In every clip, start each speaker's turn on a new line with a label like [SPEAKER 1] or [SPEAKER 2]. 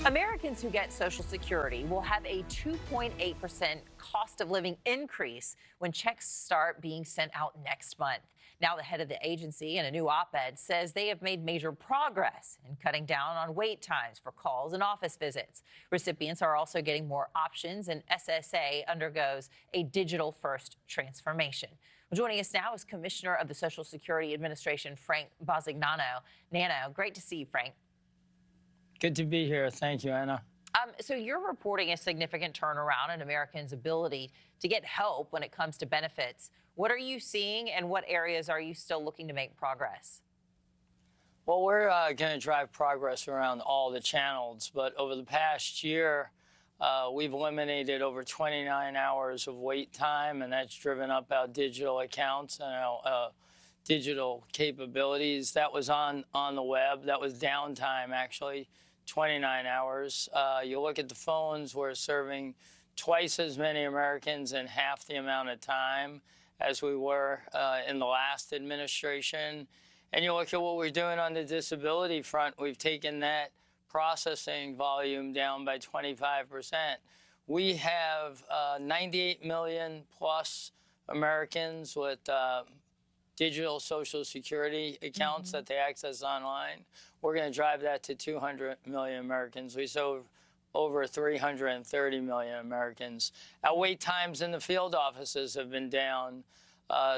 [SPEAKER 1] Americans who get Social Security will have a 2.8% cost of living increase when checks start being sent out next month. Now, the head of the agency in a new op-ed says they have made major progress in cutting down on wait times for calls and office visits. Recipients are also getting more options, and SSA undergoes a digital-first transformation. Well, joining us now is Commissioner of the Social Security Administration, Frank Bisignano. Nano, great to see you, Frank.
[SPEAKER 2] Good to be here. Thank you, Anna.
[SPEAKER 1] So you're reporting a significant turnaround in Americans' ability to get help when it comes to benefits. What are you seeing, and what areas are you still looking to make progress?
[SPEAKER 2] Well, we're going to drive progress around all the channels, but over the past year, we've eliminated over 29 hours of wait time, and that's driven up our digital accounts and our digital capabilities. That was on the web. That was downtime, actually, 29 hours. You look at the phones, we're serving twice as many Americans in half the amount of time as we were in the last administration. And you look at what we're doing on the disability front, we've taken that processing volume down by 25%. We have 98 million plus Americans with digital Social Security accounts that they access online. We're going to drive that to 200 million Americans. We serve over 330 million Americans. Our wait times in the field offices have been down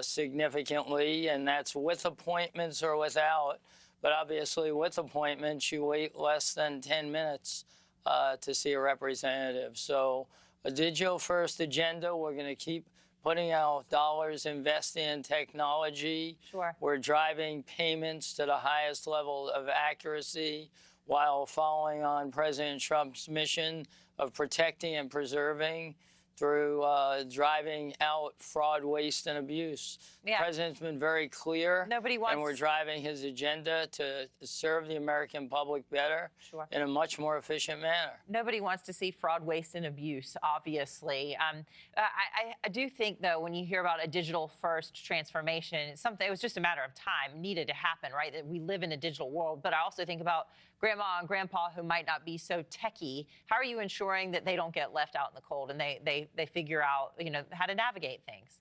[SPEAKER 2] significantly, and that's with appointments or without. But obviously, with appointments, you wait less than 10 minutes to see a representative. So a digital-first agenda, we're going to keep putting out dollars, investing in technology.
[SPEAKER 1] Sure.
[SPEAKER 2] We're driving payments to the highest level of accuracy while following on President Trump's mission of protecting and preserving through driving out fraud, waste, and abuse.
[SPEAKER 1] Yeah.
[SPEAKER 2] The president's been very clear.
[SPEAKER 1] Nobody wants...
[SPEAKER 2] And we're driving his agenda to serve the American public better.
[SPEAKER 1] Sure.
[SPEAKER 2] In a much more efficient manner.
[SPEAKER 1] Nobody wants to see fraud, waste, and abuse, obviously. I do think, though, when you hear about a digital-first transformation, it's something, it was just a matter of time, needed to happen, right? That we live in a digital world. But I also think about grandma and grandpa who might not be so techie. How are you ensuring that they don't get left out in the cold and they figure out, you know, how to navigate things?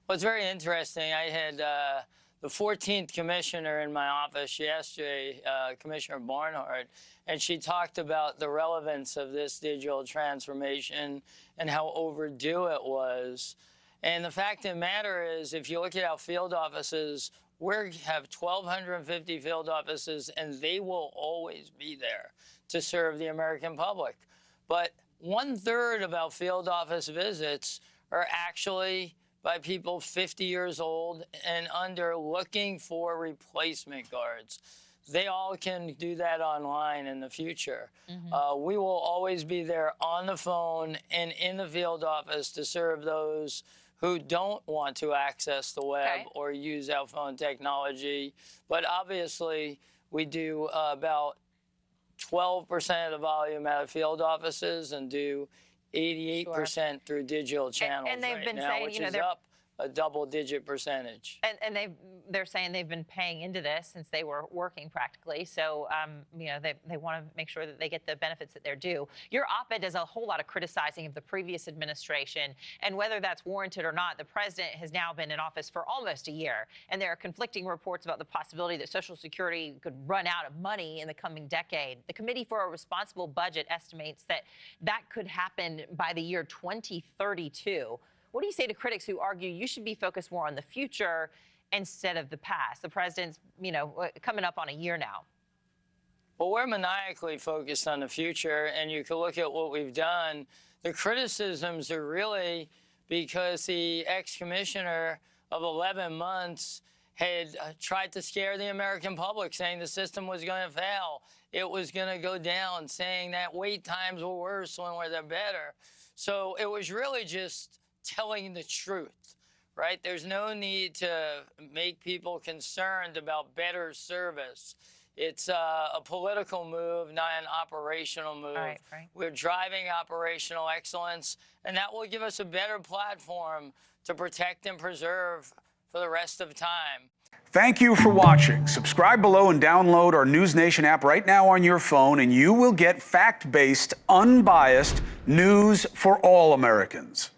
[SPEAKER 2] Well, it's very interesting. I had the 14th commissioner in my office yesterday, Commissioner Barnhart, and she talked about the relevance of this digital transformation and how overdue it was. And the fact of the matter is, if you look at our field offices, we have 1,250 field offices, and they will always be there to serve the American public. But 1/3 of our field office visits are actually by people 50 years old and under looking for replacement guards. They all can do that online in the future. We will always be there on the phone and in the field office to serve those who don't want to access the web or use our phone technology. But obviously, we do about 12% of the volume out of field offices and do 88% through digital channels
[SPEAKER 1] and they've been
[SPEAKER 2] now,
[SPEAKER 1] saying,
[SPEAKER 2] which
[SPEAKER 1] you know,
[SPEAKER 2] is up a double-digit percentage.
[SPEAKER 1] And they're saying they've been paying into this since they were working practically. So, you know, they want to make sure that they get the benefits that they're due. Your op-ed does a whole lot of criticizing of the previous administration, and whether that's warranted or not, the president has now been in office for almost a year, and there are conflicting reports about the possibility that Social Security could run out of money in the coming decade. The Committee for a Responsible Budget estimates that that could happen by the year 2032. What do you say to critics who argue you should be focused more on the future instead of the past? The president's, you know, coming up on a year now.
[SPEAKER 2] Well, we're maniacally focused on the future, and you can look at what we've done. The criticisms are really because the ex-commissioner of 11 months had tried to scare the American public, saying the system was going to fail. It was going to go down, saying that wait times were worse when they're better. So it was really just telling the truth, right? There's no need to make people concerned about better service. It's a political move, not an operational move.
[SPEAKER 1] All right, Frank.
[SPEAKER 2] We're driving operational excellence, and that will give us a better platform to protect and preserve for the rest of time.
[SPEAKER 3] Thank you for watching. Subscribe below and download our NewsNation app right now on your phone, and you will get fact-based, unbiased news for all Americans.